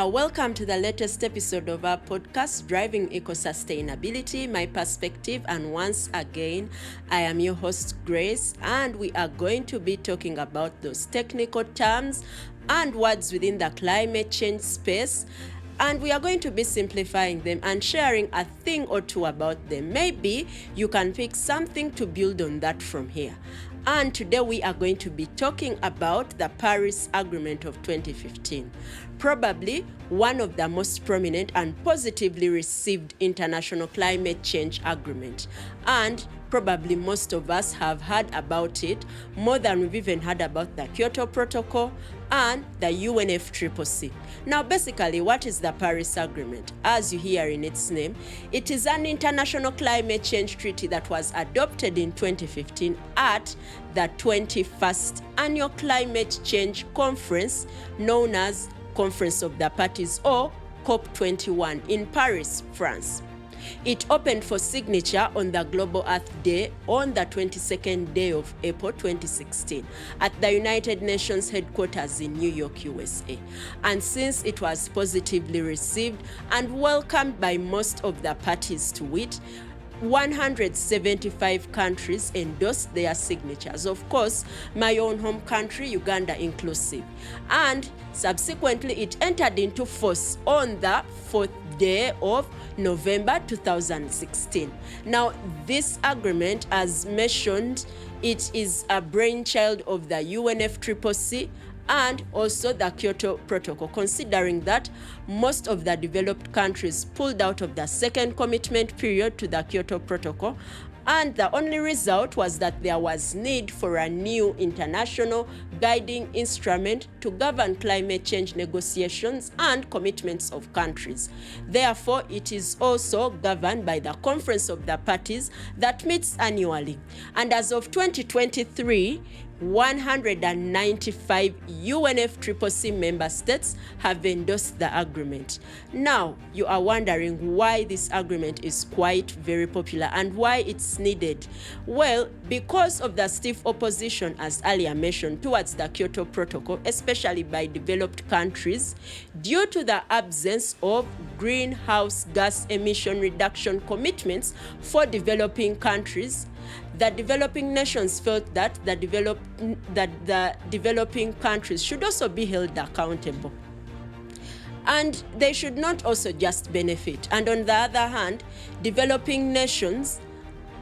Welcome to the latest episode of our podcast, Driving Eco-Sustainability, My Perspective. And once again, I am your host, Grace, and we are going to be talking about those technical terms and words within the climate change space. And we are going to be simplifying them and sharing a thing or two about them. Maybe you can pick something to build on that from here. And today we are going to be talking about the Paris Agreement of 2015, probably one of the most prominent and positively received international climate change agreement. And probably most of us have heard about it more than we've even heard about the Kyoto Protocol and the UNFCCC. Now, basically, what is the Paris Agreement? As you hear in its name, it is an international climate change treaty that was adopted in 2015 at the 21st Annual Climate Change Conference, known as Conference of the Parties, or COP21, in Paris, France. It opened for signature on the Global Earth Day on the 22nd day of April 2016 at the United Nations headquarters in New York, USA. And since it was positively received and welcomed by most of the parties to it, 175 countries endorsed their signatures. Of course, my own home country, Uganda inclusive. And subsequently, it entered into force on the 4th day of November 2016. Now, this agreement, as mentioned, it is a brainchild of the UNFCCC and also the Kyoto Protocol, considering that most of the developed countries pulled out of the second commitment period to the Kyoto Protocol, and the only result was that there was need for a new international guiding instrument to govern climate change negotiations and commitments of countries. Therefore, it is also governed by the Conference of the Parties that meets annually. And as of 2023, 195 UNFCCC member states have endorsed the agreement. Now, you are wondering why this agreement is quite very popular and why it's needed. Well, because of the stiff opposition, as earlier mentioned, towards the Kyoto Protocol, especially by developed countries, due to the absence of greenhouse gas emission reduction commitments for developing countries. The developing nations felt that the developing countries should also be held accountable. And they should not also just benefit. And on the other hand, developing nations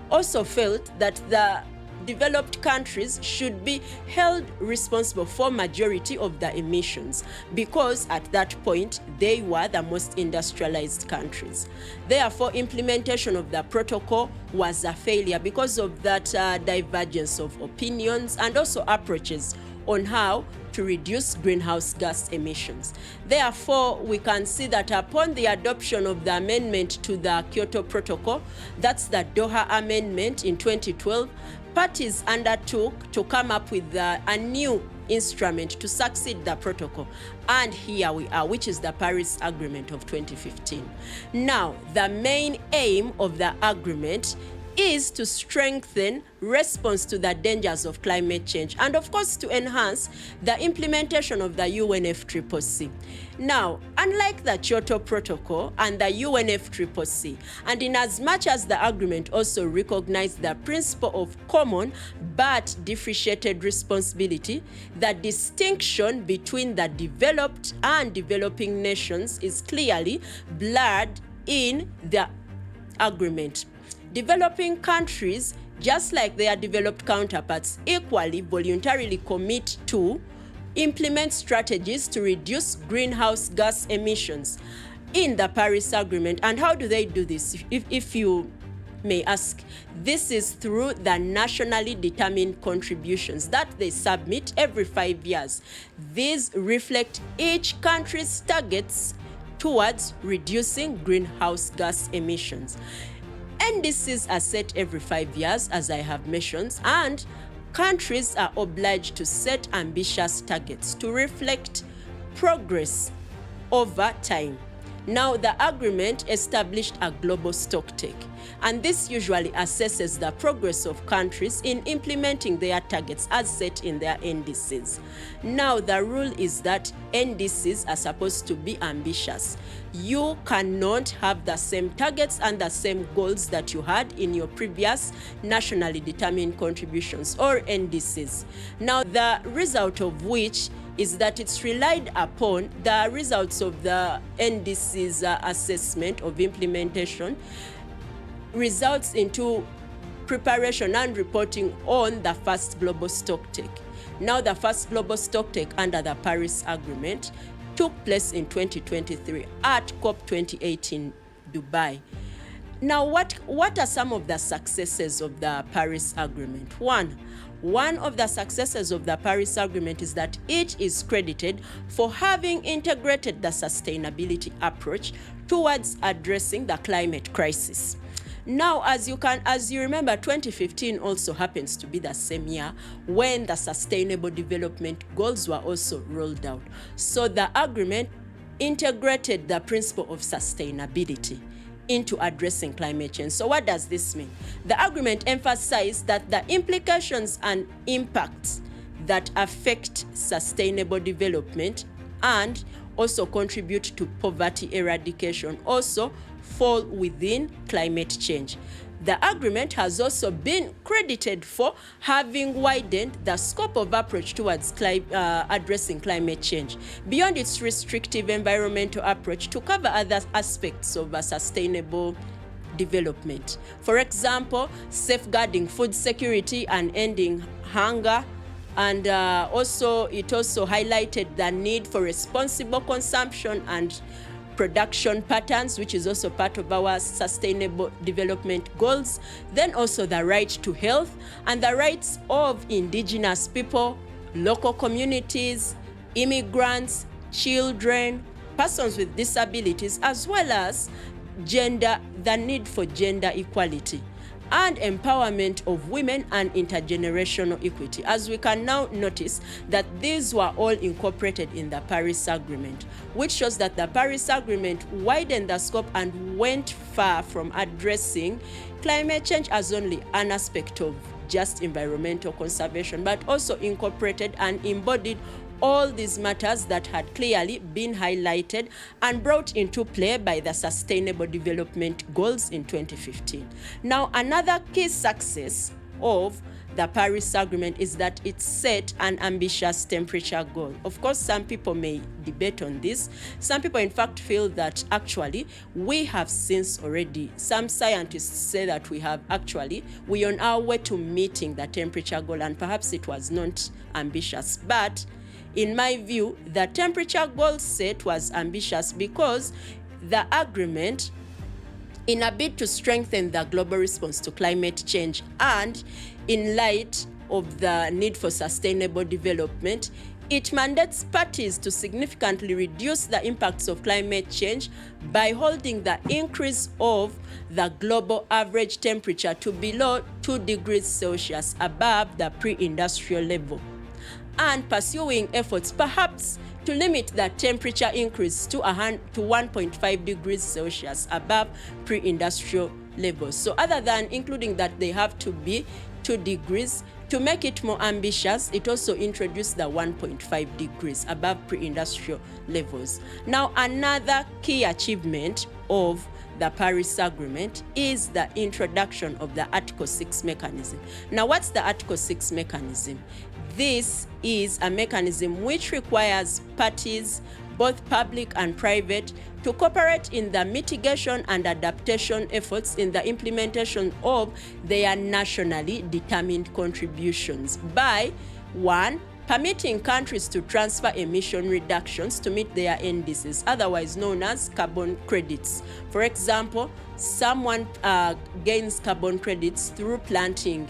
also felt that the developed countries should be held responsible for majority of the emissions because at that point they were the most industrialized countries. Therefore, implementation of the protocol was a failure because of that divergence of opinions and also approaches on how to reduce greenhouse gas emissions. Therefore, we can see that upon the adoption of the amendment to the Kyoto Protocol, that's the Doha Amendment in 2012, parties undertook to come up with a new instrument to succeed the protocol. And here we are, which is the Paris Agreement of 2015. Now, the main aim of the agreement is to strengthen response to the dangers of climate change and, of course, to enhance the implementation of the UNFCCC. Now, unlike the Kyoto Protocol and the UNFCCC, and in as much as the agreement also recognized the principle of common but differentiated responsibility, the distinction between the developed and developing nations is clearly blurred in the agreement. Developing countries, just like their developed counterparts, equally voluntarily commit to implement strategies to reduce greenhouse gas emissions in the Paris Agreement. And how do they do this? If you may ask, this is through the nationally determined contributions that they submit every 5 years. These reflect each country's targets towards reducing greenhouse gas emissions. NDCs are set every 5 years, as I have mentioned, and countries are obliged to set ambitious targets to reflect progress over time. Now, the agreement established a global stocktake. and this usually assesses the progress of countries in implementing their targets as set in their NDCs. Now, the rule is that NDCs are supposed to be ambitious. You cannot have the same targets and the same goals that you had in your previous nationally determined contributions, or NDCs. Now, the result of which is that it's relied upon the results of the NDC's assessment of implementation results into preparation and reporting on the first global stocktake. Now, the first global stocktake under the Paris Agreement took place in 2023 at COP28 in Dubai. Now, what are some of the successes of the Paris Agreement? One of the successes of the Paris Agreement is that it is credited for having integrated the sustainability approach towards addressing the climate crisis. Now, as you remember, 2015 also happens to be the same year when the Sustainable Development Goals were also rolled out. So the agreement integrated the principle of sustainability into addressing climate change. So what does this mean? The agreement emphasized that the implications and impacts that affect sustainable development and also contribute to poverty eradication also fall within climate change. The agreement has also been credited for having widened the scope of approach towards addressing climate change beyond its restrictive environmental approach to cover other aspects of sustainable development. For example, safeguarding food security and ending hunger. And it also highlighted the need for responsible consumption and production patterns, which is also part of our sustainable development goals. Then also the right to health and the rights of indigenous people, local communities, immigrants, children, persons with disabilities, as well as the need for gender equality and empowerment of women and intergenerational equity. As we can now notice that these were all incorporated in the Paris Agreement, which shows that the Paris Agreement widened the scope and went far from addressing climate change as only an aspect of just environmental conservation, but also incorporated and embodied all these matters that had clearly been highlighted and brought into play by the Sustainable Development Goals in 2015. Now, another key success of the Paris Agreement is that it set an ambitious temperature goal. Of course, some people may debate on this. Some people, in fact, feel that actually we have since already, some scientists say that we're on our way to meeting the temperature goal, and perhaps it was not ambitious. But in my view, the temperature goal set was ambitious because the agreement, in a bid to strengthen the global response to climate change and in light of the need for sustainable development, it mandates parties to significantly reduce the impacts of climate change by holding the increase of the global average temperature to below 2 degrees Celsius above the pre-industrial level, and pursuing efforts perhaps to limit the temperature increase to 1.5 degrees Celsius above pre-industrial levels. So other than including that they have to be 2 degrees, to make it more ambitious, it also introduced the 1.5 degrees above pre-industrial levels. Now, another key achievement of the Paris Agreement is the introduction of the Article 6 mechanism. Now, what's the Article 6 mechanism? This is a mechanism which requires parties, both public and private, to cooperate in the mitigation and adaptation efforts in the implementation of their nationally determined contributions by 1. Permitting countries to transfer emission reductions to meet their NDCs, otherwise known as carbon credits. For example, someone gains carbon credits through planting,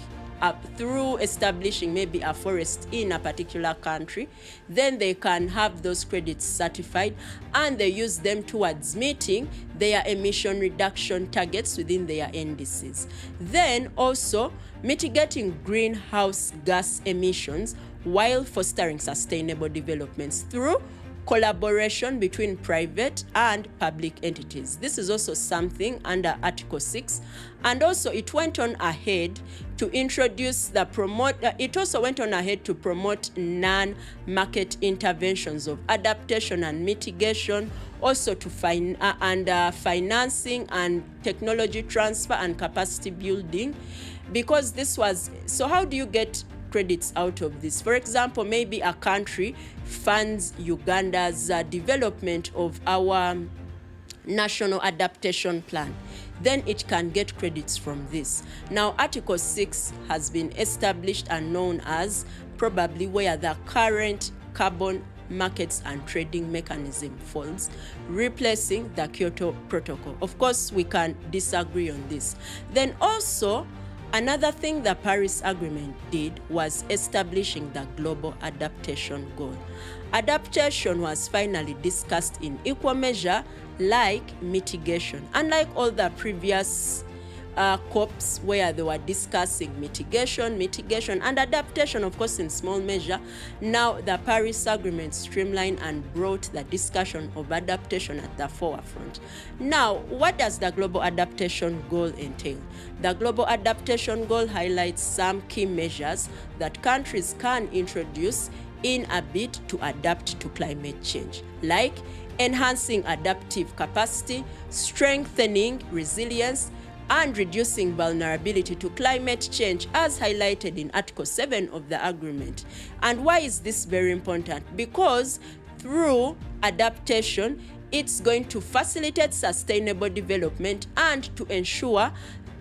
through establishing maybe a forest in a particular country. Then they can have those credits certified and they use them towards meeting their emission reduction targets within their NDCs. Then also mitigating greenhouse gas emissions while fostering sustainable developments through collaboration between private and public entities. This is also something under Article 6. And also it went on ahead to introduce it also went on ahead to promote non-market interventions of adaptation and mitigation, also to financing and technology transfer and capacity building, because this was, so how do you get credits out of this? For example, maybe a country funds Uganda's development of our national adaptation plan, then it can get credits from this. Now, Article 6 has been established and known as probably where the current carbon markets and trading mechanism falls, replacing the Kyoto Protocol. Of course, we can disagree on this. Then also, another thing the Paris Agreement did was establishing the Global Adaptation Goal. Adaptation was finally discussed in equal measure like mitigation. Unlike all the previous COPs where they were discussing mitigation, and adaptation, of course, in small measure, now the Paris Agreement streamlined and brought the discussion of adaptation at the forefront. Now, what does the Global Adaptation Goal entail? The Global Adaptation Goal highlights some key measures that countries can introduce in a bid to adapt to climate change, like enhancing adaptive capacity, strengthening resilience, and reducing vulnerability to climate change, as highlighted in Article 7 of the agreement. And why is this very important? Because through adaptation, it's going to facilitate sustainable development and to ensure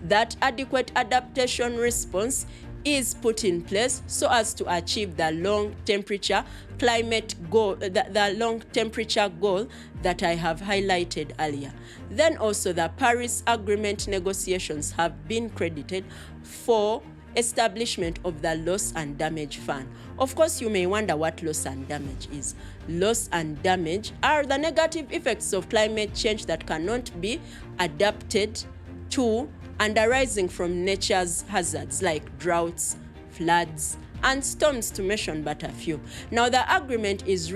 that adequate adaptation response is put in place so as to achieve the long temperature climate goal, the long temperature goal that I have highlighted earlier. Then also the Paris Agreement negotiations have been credited for establishment of the Loss and Damage Fund. Of course, you may wonder what loss and damage is. Loss and damage are the negative effects of climate change that cannot be adapted to and arising from nature's hazards like droughts, floods, and storms, to mention but a few. Now, the agreement is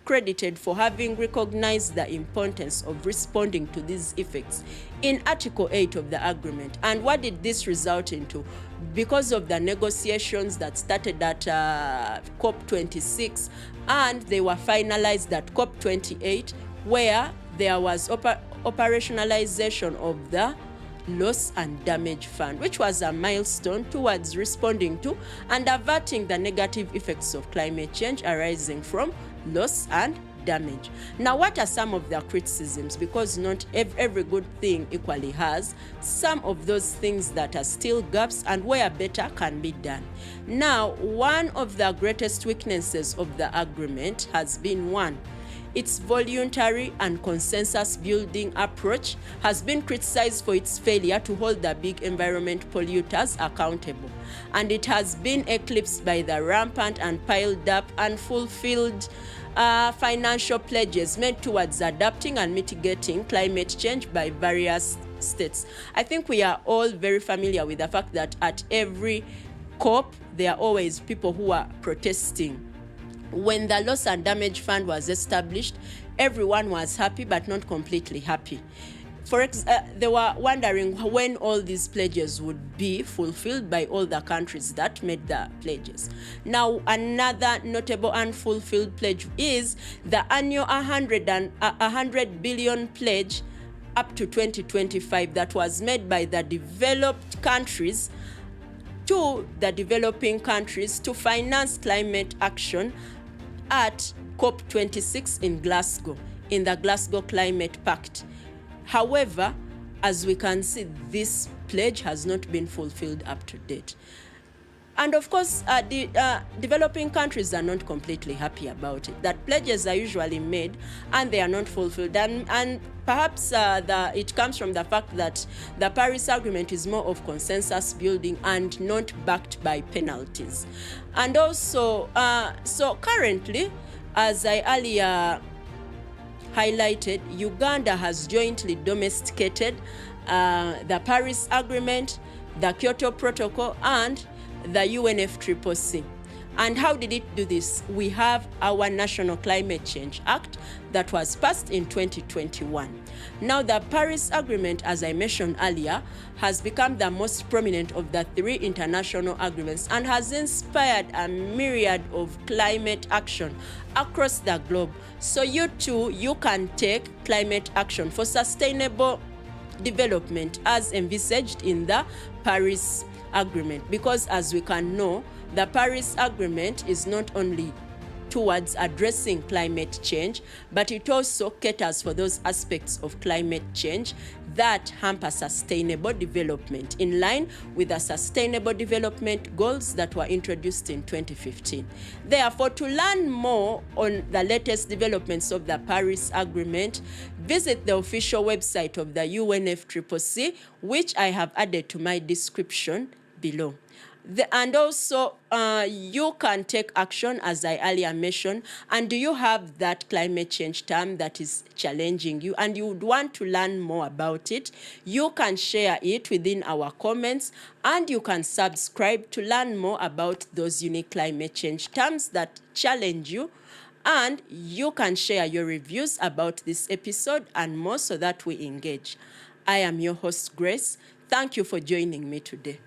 credited for having recognized the importance of responding to these effects in Article 8 of the agreement. And what did this result into? Because of the negotiations that started at COP26 and they were finalized at COP28, where there was operationalization of the Loss and Damage Fund, which was a milestone towards responding to and averting the negative effects of climate change arising from loss and damage. Now, what are some of the criticisms? Because not every good thing equally has some of those things that are still gaps and where better can be done. Now, one of the greatest weaknesses of the agreement has been its voluntary and consensus building approach has been criticized for its failure to hold the big environment polluters accountable, and it has been eclipsed by the rampant and piled up unfulfilled financial pledges made towards adapting and mitigating climate change by various states. I think we are all very familiar with the fact that at every COP there are always people who are protesting. When the Loss and Damage Fund was established, everyone was happy, but not completely happy. They were wondering when all these pledges would be fulfilled by all the countries that made the pledges. Now, another notable unfulfilled pledge is the annual 100 billion pledge up to 2025 that was made by the developed countries to the developing countries to finance climate action at COP26 in Glasgow, in the Glasgow Climate Pact. However, as we can see, this pledge has not been fulfilled up to date. And of course, developing countries are not completely happy about it, that pledges are usually made and they are not fulfilled. And perhaps it comes from the fact that the Paris Agreement is more of consensus building and not backed by penalties. And also, so currently, as I earlier highlighted, Uganda has jointly domesticated the Paris Agreement, the Kyoto Protocol, and the UNFCCC. And how did it do this? We have our National Climate Change Act that was passed in 2021. Now, the Paris Agreement, as I mentioned earlier, has become the most prominent of the 3 international agreements and has inspired a myriad of climate action across the globe. So you too, you can take climate action for sustainable development as envisaged in the Paris Agreement, because as we can know, the Paris Agreement is not only towards addressing climate change, but it also caters for those aspects of climate change that hamper sustainable development in line with the Sustainable Development Goals that were introduced in 2015. Therefore, to learn more on the latest developments of the Paris Agreement, visit the official website of the UNFCCC, which I have added to my description below. And also, you can take action, as I earlier mentioned. And do you have that climate change term that is challenging you and you would want to learn more about it? You can share it within our comments, and you can subscribe to learn more about those unique climate change terms that challenge you. And you can share your reviews about this episode and more so that we engage. I am your host, Grace. Thank you for joining me today.